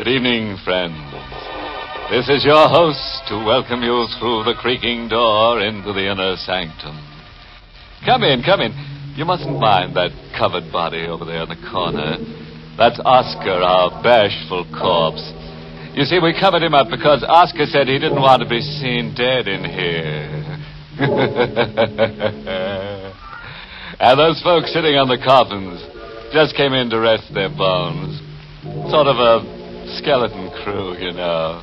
Good evening, friends. This is your host to welcome you through the creaking door into the inner sanctum. Come in. You mustn't mind that covered body over there in the corner. That's Oscar, our bashful corpse. You see, we covered him up because Oscar said he didn't want to be seen dead in here. And those folks sitting on the coffins just came in to rest their bones. Sort of a skeleton crew, you know.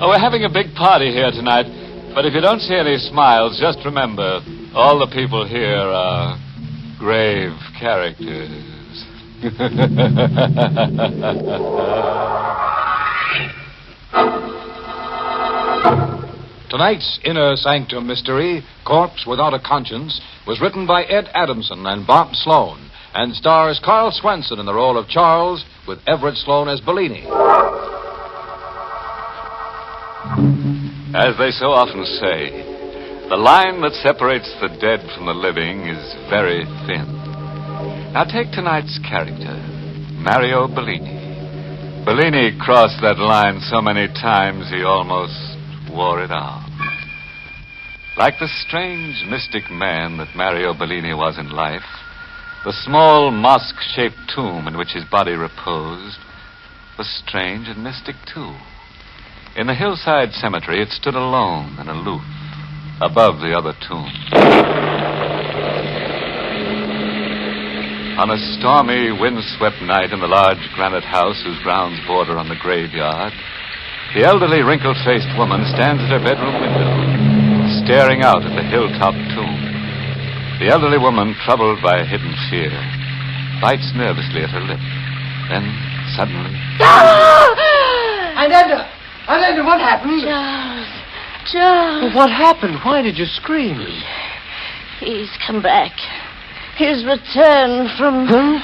Oh, we're having a big party here tonight, but if you don't see any smiles, just remember, all the people here are grave characters. Tonight's Inner Sanctum mystery, Corpse Without a Conscience, was written by Ed Adamson and Bob Sloan, and stars Carl Swenson in the role of Charles, with Everett Sloan as Bellini. As they so often say, the line that separates the dead from the living is very thin. Now take tonight's character, Mario Bellini. Bellini crossed that line so many times he almost wore it out. Like the strange, mystic man that Mario Bellini was in life, the small mosque-shaped tomb in which his body reposed was strange and mystic, too. In the hillside cemetery, it stood alone and aloof, above the other tombs. On a stormy, windswept night in the large granite house whose grounds border on the graveyard, the elderly, wrinkled-faced woman stands at her bedroom window, staring out at the hilltop tomb. The elderly woman, troubled by a hidden fear, bites nervously at her lip. Then, suddenly... Ananda, what happened? Charles. What happened? Why did you scream? He's come back. He's returned from... Huh?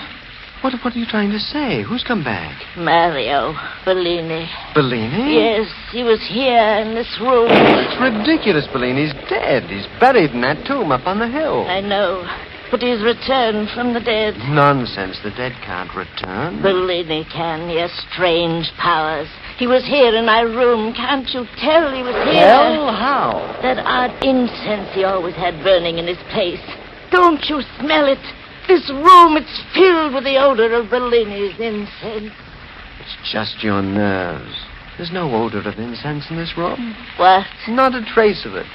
What are you trying to say? Who's come back? Mario Bellini. Bellini? Yes, he was here in this room. It's ridiculous, Bellini's dead. He's buried in that tomb up on the hill. I know, but he's returned from the dead. Nonsense. The dead can't return. Bellini can. He has strange powers. He was here in my room. Can't you tell he was here? Well, how? That odd incense he always had burning in his place. Don't you smell it? This room, it's filled with the odor of Bellini's incense. It's just your nerves. There's no odor of incense in this room. What? Not a trace of it.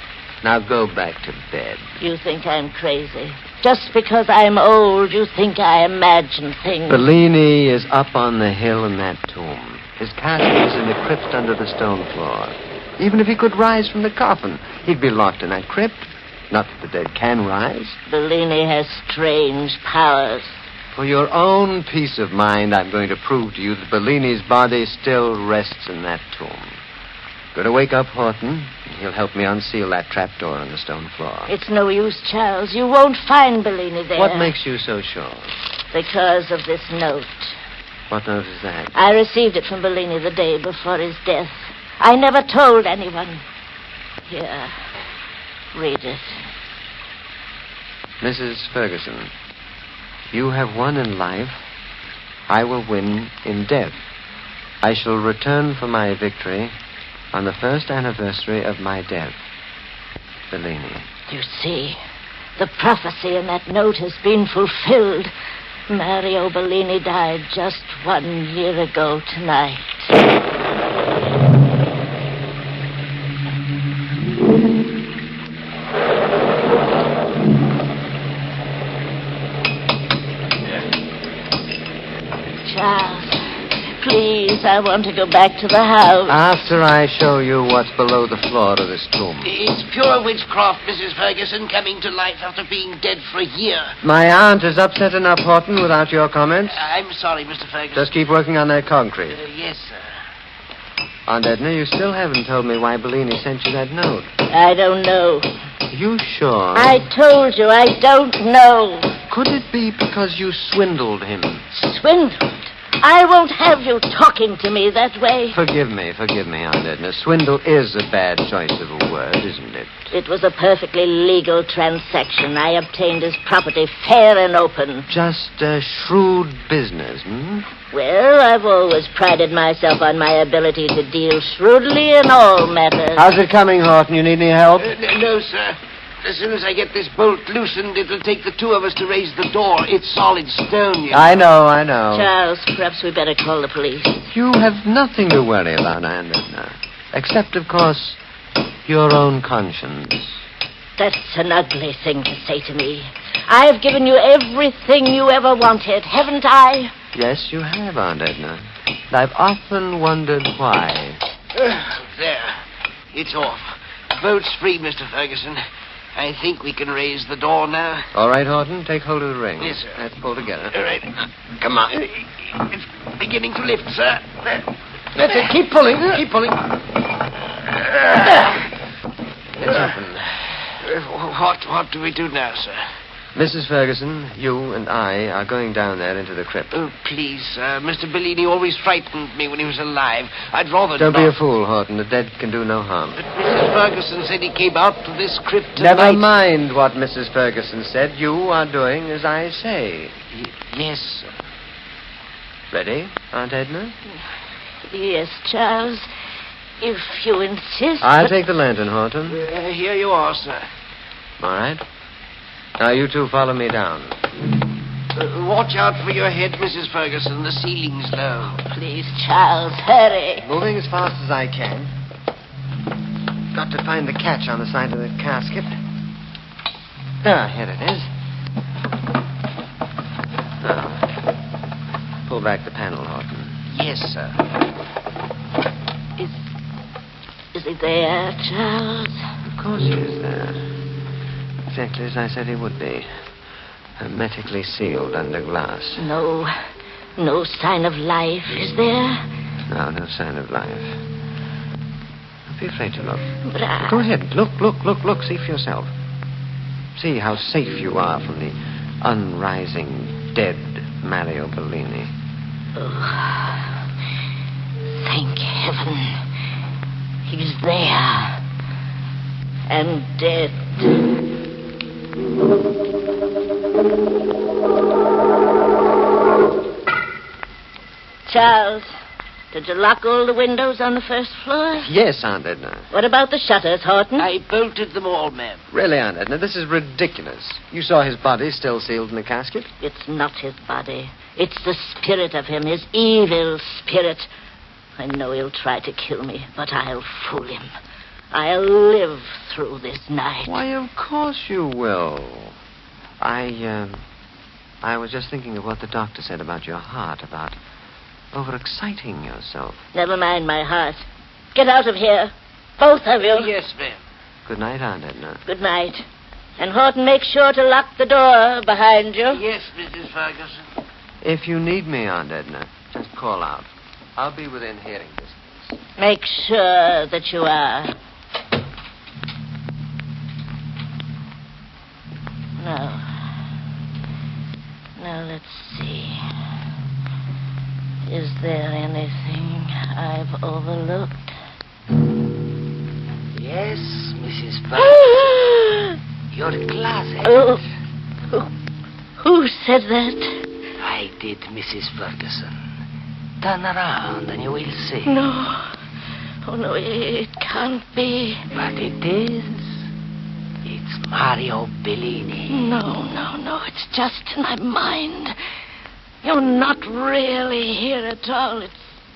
Now go back to bed. You think I'm crazy. Just because I'm old, you think I imagine things. Bellini is up on the hill in that tomb. His casket is in the crypt under the stone floor. Even if he could rise from the coffin, he'd be locked in that crypt. Not that the dead can rise. Bellini has strange powers. For your own peace of mind, I'm going to prove to you that Bellini's body still rests in that tomb. Going to wake up Horton, and he'll help me unseal that trapdoor on the stone floor. It's no use, Charles. You won't find Bellini there. What makes you so sure? Because of this note. What note is that? I received it from Bellini the day before his death. I never told anyone. Here. Read it. Mrs. Ferguson, you have won in life. I will win in death. I shall return for my victory on the first anniversary of my death. Bellini. You see, the prophecy in that note has been fulfilled. Mario Bellini died just 1 year ago tonight. Charles, please, I want to go back to the house. After I show you what's below the floor of this tomb. It's pure witchcraft, Mrs. Ferguson, coming to life after being dead for a year. My aunt is upset enough, Horton, without your comments. I'm sorry, Mr. Ferguson. Just keep working on that concrete. Yes, sir. Aunt Edna, you still haven't told me why Bellini sent you that note. I don't know. You sure? I told you, I don't know. Could it be because you swindled him? Swindled? I won't have you talking to me that way. Forgive me, Aunt Edna. Swindle is a bad choice of a word, isn't it? It was a perfectly legal transaction. I obtained his property fair and open. Just a shrewd business, hmm? Well, I've always prided myself on my ability to deal shrewdly in all matters. How's it coming, Horton? You need any help? No, sir. As soon as I get this bolt loosened, it'll take the two of us to raise the door. It's solid stone, you know. I know. Charles, perhaps we better call the police. You have nothing to worry about, Aunt Edna. Except, of course, your own conscience. That's an ugly thing to say to me. I've given you everything you ever wanted, haven't I? Yes, you have, Aunt Edna. And I've often wondered why. There. It's off. Bolt's free, Mr. Ferguson. I think we can raise the door now. All right, Horton, take hold of the ring. Yes, sir. Let's pull together. All right. Come on. It's beginning to lift, sir. That's it. Keep pulling. Keep pulling. It's open. What do we do now, sir? Mrs. Ferguson, you and I are going down there into the crypt. Oh, please, sir. Mr. Bellini always frightened me when he was alive. I'd rather Don't not. be a fool, Horton. The dead can do no harm. But Mrs. Ferguson said he came out to this crypt Never tonight. mind what Mrs. Ferguson said. You are doing as I say. Yes, sir. Ready, Aunt Edna? Yes, Charles. If you insist. I'll take the lantern, Horton. Here you are, sir. All right. Now, you two follow me down. Watch out for your head, Mrs. Ferguson. The ceiling's low. Please, Charles, hurry. Moving as fast as I can. Got to find the catch on the side of the casket. Ah, here it is. Now, pull back the panel, Horton. Yes, sir. Is he there, Charles? Of course he is there. Exactly as I said he would be. Hermetically sealed under glass. No sign of life, is there? No sign of life. Don't be afraid to look. But I... Go ahead. Look. See for yourself. See how safe you are from the unrising, dead Mario Bellini. Oh, thank heaven. He's there. And dead. Charles, did you lock all the windows on the first floor? Yes, Aunt Edna. What about the shutters, Horton? I bolted them all, ma'am. Really, Aunt Edna, this is ridiculous. You saw his body still sealed in the casket? It's not his body. It's the spirit of him, his evil spirit. I know he'll try to kill me, but I'll fool him. I'll live through this night. Why, of course you will. I was just thinking of what the doctor said about your heart, about overexciting yourself. Never mind my heart. Get out of here. Both of you. Yes, ma'am. Good night, Aunt Edna. Good night. And Horton, make sure to lock the door behind you. Yes, Mrs. Ferguson. If you need me, Aunt Edna, just call out. I'll be within hearing distance. Make sure that you are. Now, let's see. Is there anything I've overlooked? Yes, Mrs. Ferguson. Your closet. Oh, who said that? I did, Mrs. Ferguson. Turn around and you will see. No. Oh, no, it can't be. But it is. It's Mario Bellini. No. It's just in my mind. You're not really here at all. It's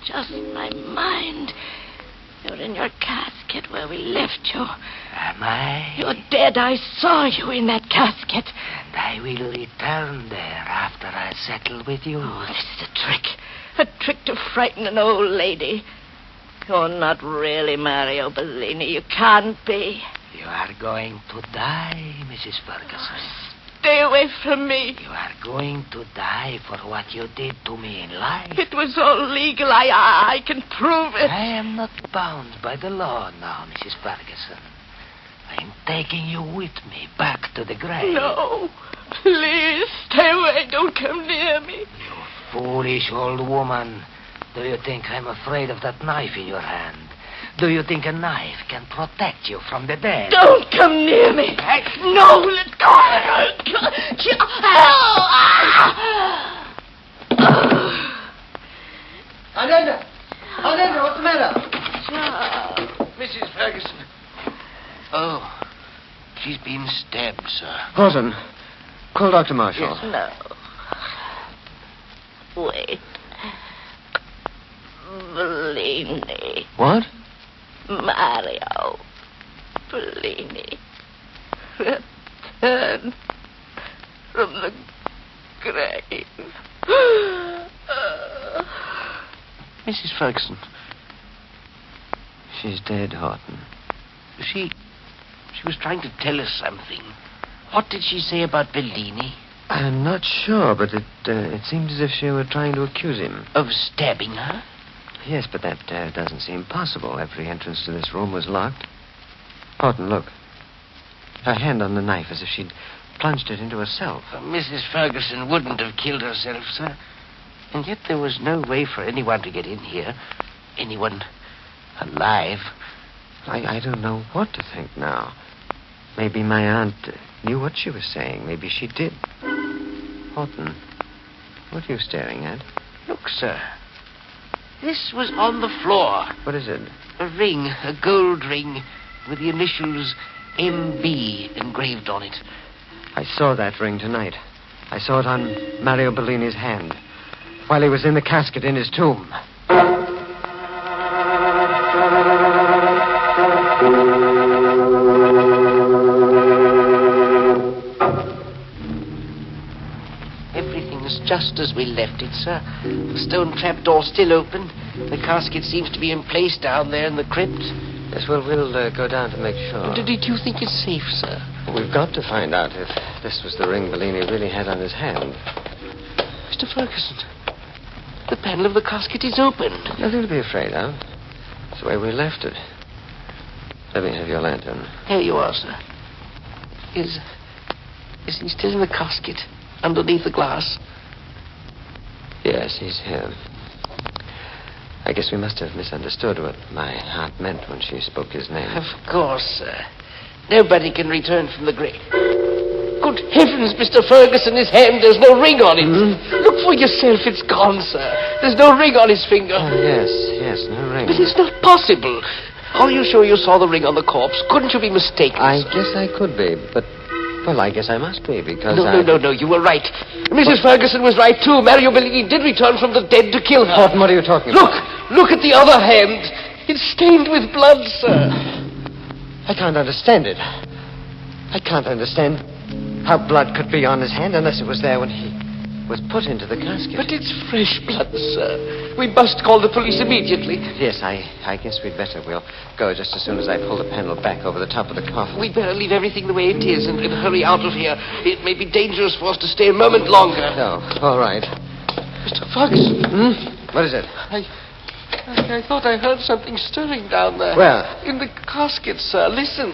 just my mind. You're in your casket where we left you. Am I? You're dead. I saw you in that casket. And I will return there after I settle with you. Oh, this is a trick. A trick to frighten an old lady. You're not really Mario Bellini. You can't be. You are going to die, Mrs. Ferguson. Stay away from me. You are going to die for what you did to me in life. It was all legal. I can prove it. I am not bound by the law now, Mrs. Ferguson. I am taking you with me back to the grave. No. Please, stay away. Don't come near me. You Foolish old woman. Do you think I'm afraid of that knife in your hand? Do you think a knife can protect you from the dead? Don't come near me. No, let go. Ananda, what's the matter? Charles. Mrs. Ferguson. Oh, she's been stabbed, sir. Horton, call Dr. Marshall. No. Wait. Bellini. What? Mario. Bellini. Return from the grave. Mrs. Ferguson. She's dead, Horton. She was trying to tell us something. What did she say about Bellini? I'm not sure, but it seemed as if she were trying to accuse him. Of stabbing her? Yes, but that doesn't seem possible. Every entrance to this room was locked. Horton, look. Her hand on the knife, as if she'd plunged it into herself. Mrs. Ferguson wouldn't have killed herself, sir. And yet there was no way for anyone to get in here. Anyone alive. I don't know what to think now. Maybe my aunt knew what she was saying. Maybe she did. Horton, what are you staring at? Look, sir. This was on the floor. What is it? A ring, a gold ring, with the initials M.B. engraved on it. I saw that ring tonight. I saw it on Mario Bellini's hand while he was in the casket in his tomb. Everything's just as we left it, sir. The stone trapdoor still open. The casket seems to be in place down there in the crypt. Yes, well, we'll go down to make sure. Did you think it's safe, sir? We've got to find out if this was the ring Bellini really had on his hand. Mr. Ferguson, the panel of the casket is open. Nothing to be afraid of. It's the way we left it. Let me have your lantern. Here you are, sir. Is he still in the casket, underneath the glass? Yes, he's here. I guess we must have misunderstood what my aunt meant when she spoke his name. Of course, sir. Nobody can return from the grave. Good heavens, Mr. Ferguson, his hand, there's no ring on it. Look for yourself, it's gone, sir. There's no ring on his finger. Oh, yes, no ring. But it's not possible. Are you sure you saw the ring on the corpse? Couldn't you be mistaken? I guess I could be, but... Well, I guess I must be, because No, you were right. Mrs. Ferguson was right, too. Mario Bellini did return from the dead to kill her. Horton, what are you talking about? Look at the other hand. It's stained with blood, sir. I can't understand it. I can't understand how blood could be on his hand unless it was there when he was put into the casket. But it's fresh blood, sir. We must call the police immediately. Yes, I guess we'd better. We'll go just as soon as I pull the panel back over the top of the coffin. We'd better leave everything the way it is and hurry out of here. It may be dangerous for us to stay a moment longer. No, all right. Mr. Ferguson. What is it? I thought I heard something stirring down there. Where? In the casket, sir. Listen.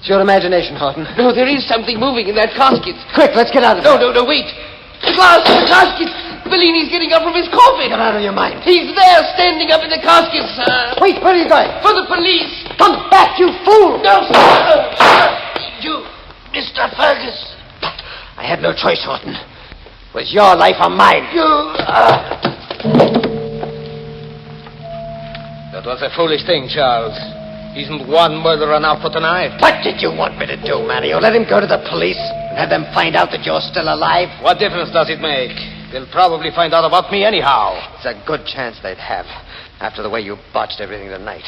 It's your imagination, Horton. No, there is something moving in that casket. Quick, let's get out of here. No, wait. The casket. Bellini's getting up from his coffin. Get out of your mind. He's there, standing up in the casket, sir. Wait, where are you going? For the police. Come back, you fool! No, sir. You, Mr. Ferguson. I had no choice, Horton. It was your life or mine. That was a foolish thing, Charles. Isn't one murder enough for tonight? What did you want me to do, Mario? Let him go to the police and have them find out that you're still alive? What difference does it make? They'll probably find out about me anyhow. It's a good chance they'd have, after the way you botched everything tonight.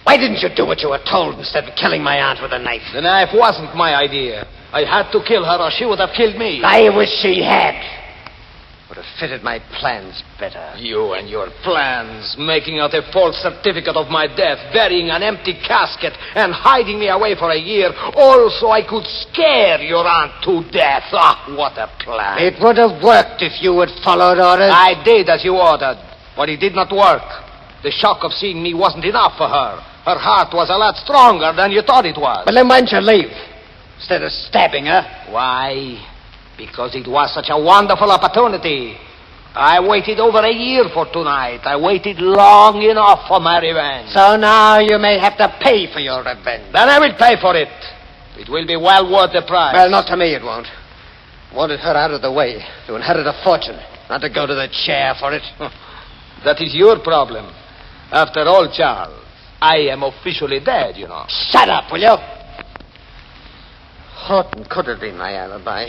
Why didn't you do what you were told instead of killing my aunt with a knife? The knife wasn't my idea. I had to kill her or she would have killed me. I wish she had. Would have fitted my plans better. You and your plans, making out a false certificate of my death, burying an empty casket, and hiding me away for a year, all so I could scare your aunt to death. Ah, what a plan. It would have worked if you had followed orders. I did as you ordered, but it did not work. The shock of seeing me wasn't enough for her. Her heart was a lot stronger than you thought it was. But then why didn't you leave? Instead of stabbing her? Why? Because it was such a wonderful opportunity. I waited over a year for tonight. I waited long enough for my revenge. So now you may have to pay for your revenge. Then I will pay for it. It will be well worth the price. Well, not to me it won't. I wanted her out of the way to inherit a fortune, not to go to the chair for it. That is your problem. After all, Charles, I am officially dead, you know. Shut up, will you? Horton could have been my alibi.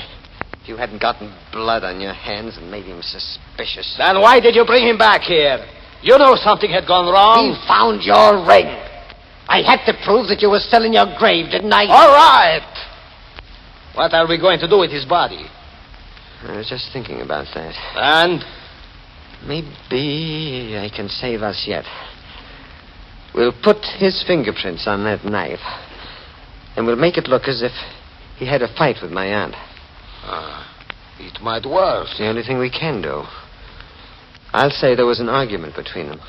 If you hadn't gotten blood on your hands and made him suspicious. Then why did you bring him back here? You know something had gone wrong. He found your ring. I had to prove that you were still in your grave, didn't I? All right. What are we going to do with his body? I was just thinking about that. And? Maybe I can save us yet. We'll put his fingerprints on that knife, and we'll make it look as if he had a fight with my aunt. It might work. It's the only thing we can do. I'll say there was an argument between them.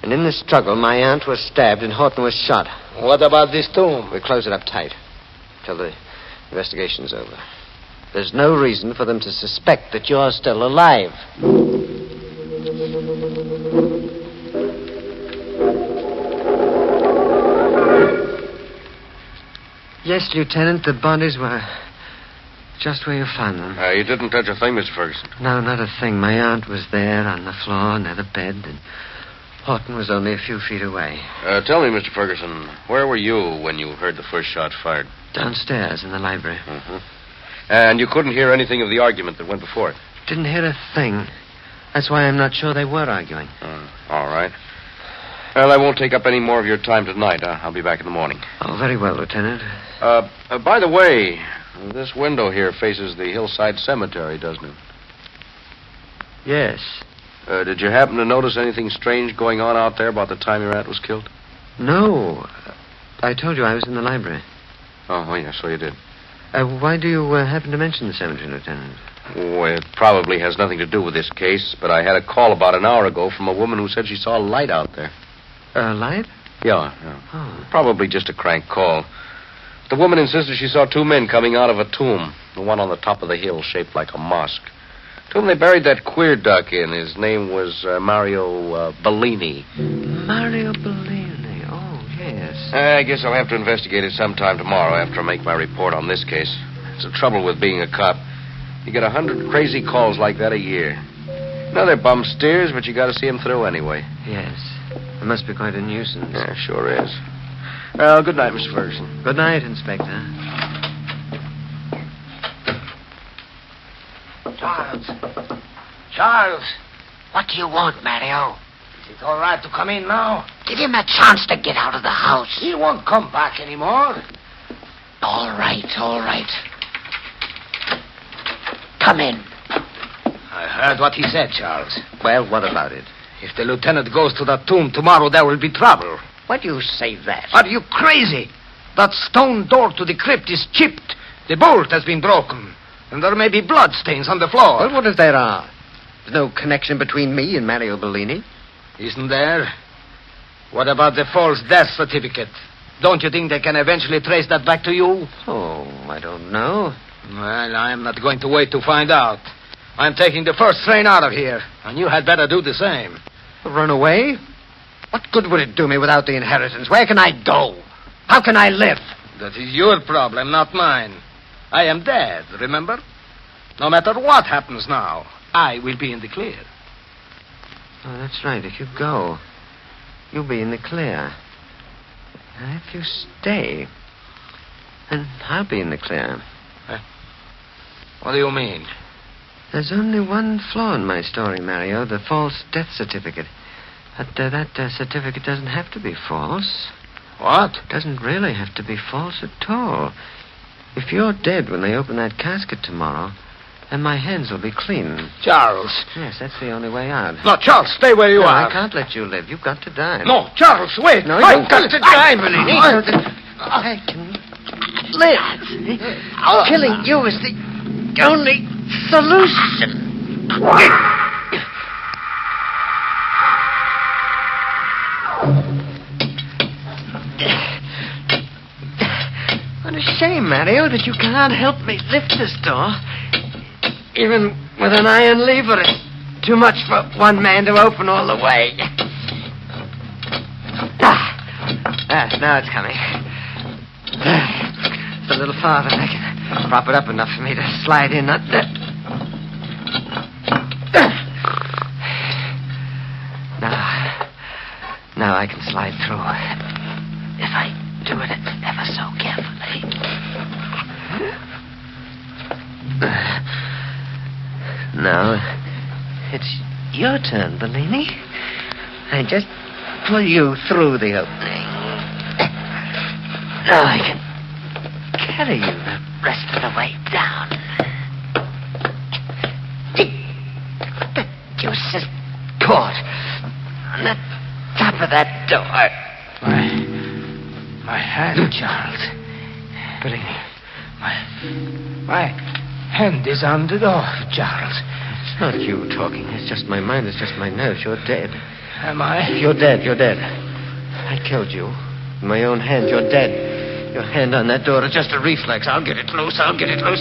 And in the struggle, my aunt was stabbed and Horton was shot. What about this tomb? We'll close it up tight till the investigation's over. There's no reason for them to suspect that you're still alive. Yes, Lieutenant, the bodies were just where you found them. You didn't touch a thing, Mr. Ferguson. No, not a thing. My aunt was there on the floor near the bed, and Horton was only a few feet away. Tell me, Mr. Ferguson, where were you when you heard the first shot fired? Downstairs in the library. Mm-hmm. And you couldn't hear anything of the argument that went before it? Didn't hear a thing. That's why I'm not sure they were arguing. All right. Well, I won't take up any more of your time tonight. I'll be back in the morning. Oh, very well, Lieutenant. By the way, this window here faces the hillside cemetery, doesn't it? Yes. Did you happen to notice anything strange going on out there about the time your aunt was killed? No. I told you I was in the library. Oh, yeah, so you did. Why do you happen to mention the cemetery, Lieutenant? Oh, it probably has nothing to do with this case, but I had a call about an hour ago from a woman who said she saw a light out there. A light? Yeah. Oh. Probably just a crank call. The woman insisted she saw two men coming out of a tomb, the one on the top of the hill shaped like a mosque. Tomb they buried that queer duck in. His name was Mario Bellini. Mario Bellini. Oh, yes. I guess I'll have to investigate it sometime tomorrow after I make my report on this case. It's the trouble with being a cop. You get 100 crazy calls like that a year. No, they're bum steers, but you got to see them through anyway. Yes. It must be quite a nuisance. Yeah, sure is. Well, good night, Mr. Ferguson. Good night, Inspector. Charles, what do you want, Mario? Is it all right to come in now? Give him a chance to get out of the house. He won't come back anymore. All right. Come in. I heard what he said, Charles. Well, what about it? If the lieutenant goes to that tomb tomorrow, there will be trouble. Why do you say that? Are you crazy? That stone door to the crypt is chipped. The bolt has been broken. And there may be blood stains on the floor. Well, what if there are? There's no connection between me and Mario Bellini. Isn't there? What about the false death certificate? Don't you think they can eventually trace that back to you? Oh, I don't know. Well, I'm not going to wait to find out. I'm taking the first train out of here, and you had better do the same. Run away? What good would it do me without the inheritance? Where can I go? How can I live? That is your problem, not mine. I am dead, remember? No matter what happens now, I will be in the clear. Oh, that's right. If you go, you'll be in the clear. And if you stay, then I'll be in the clear. What do you mean? There's only one flaw in my story, Mario, the false death certificate. But that certificate doesn't have to be false. What? It doesn't really have to be false at all. If you're dead when they open that casket tomorrow, then my hands will be clean. Charles. Yes, that's the only way out. No, Charles, stay where you are. I can't let you live. You've got to die. No, Charles, wait. No, I've got to die, Bellini. I can live. Killing you is the only solution. What a shame, Mario, that you can't help me lift this door, even with an iron lever. too much for one man to open all the way. Now it's coming. It's a little farther. I can prop it up enough for me to slide in. Now I can slide through. If I do it ever so carefully. Now, it's your turn, Bellini. I just pull you through the opening. Now I can carry you the rest of the way down. The juice is caught on the top of that door. My hand, Charles. Bellini. My hand is on the door, Charles. It's not you talking. It's just my mind. It's just my nerves. You're dead. Am I? You're dead. I killed you. In my own hand. You're dead. Your hand on that door is just a reflex. I'll get it loose,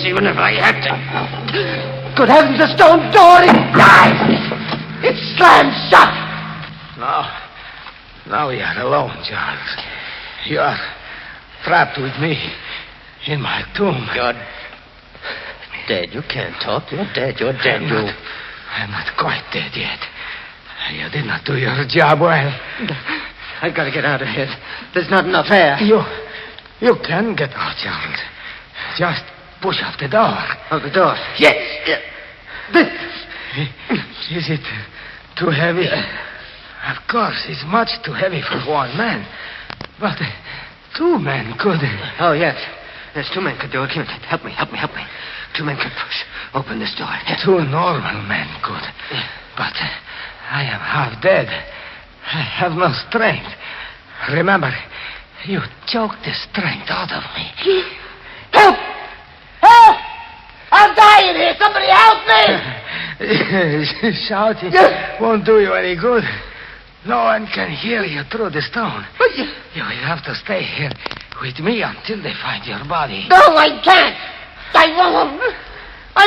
even if I have to. Good heavens, the stone door! It slammed shut! Now we are alone, Charles. You are trapped with me in my tomb. You're dead. You can't talk. You're dead. I'm not quite dead yet. You did not do your job well. I've got to get out of here. There's not enough air. You can get out, Charles. Just push up the door. Oh, the door? Yes. Is it too heavy? Of course, it's much too heavy for one man. But two men could. Oh, yes. Yes, two men could do it. Help me. Two men could push open this door. Two normal men could. But I am half dead. I have no strength. Remember, you choked the strength out of me. Help! I'm dying here! Somebody help me! Shouting won't do you any good. No one can hear you through the stone. But you will have to stay here with me until they find your body. No, I can't! I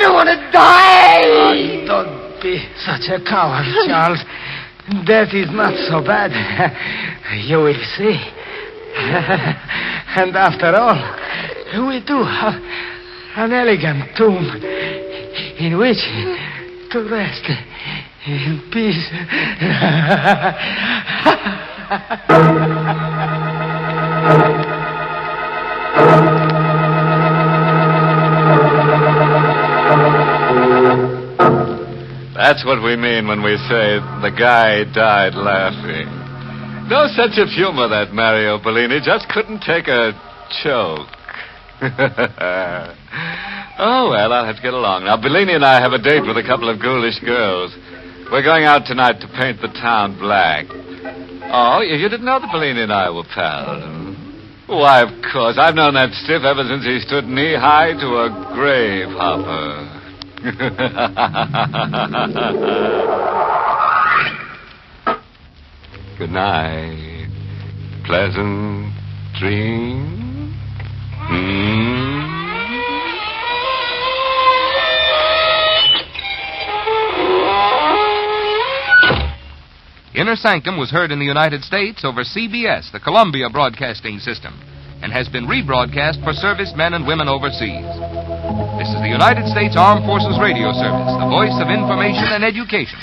don't want to die! Oh, don't be such a coward, Charles. Death is not so bad. You will see. And after all, we do have an elegant tomb in which to rest in peace. That's what we mean when we say the guy died laughing. No sense of humor, that Mario Bellini. Just couldn't take a choke. Oh, well, I'll have to get along. Now, Bellini and I have a date with a couple of ghoulish girls. We're going out tonight to paint the town black. Oh, you didn't know that Bellini and I were pals? Why, of course. I've known that stiff ever since he stood knee-high to a grave hopper. Good night. Pleasant dreams. Inner Sanctum was heard in the United States over CBS, the Columbia Broadcasting System, and has been rebroadcast for servicemen and women overseas. This is the United States Armed Forces Radio Service, the voice of information and education.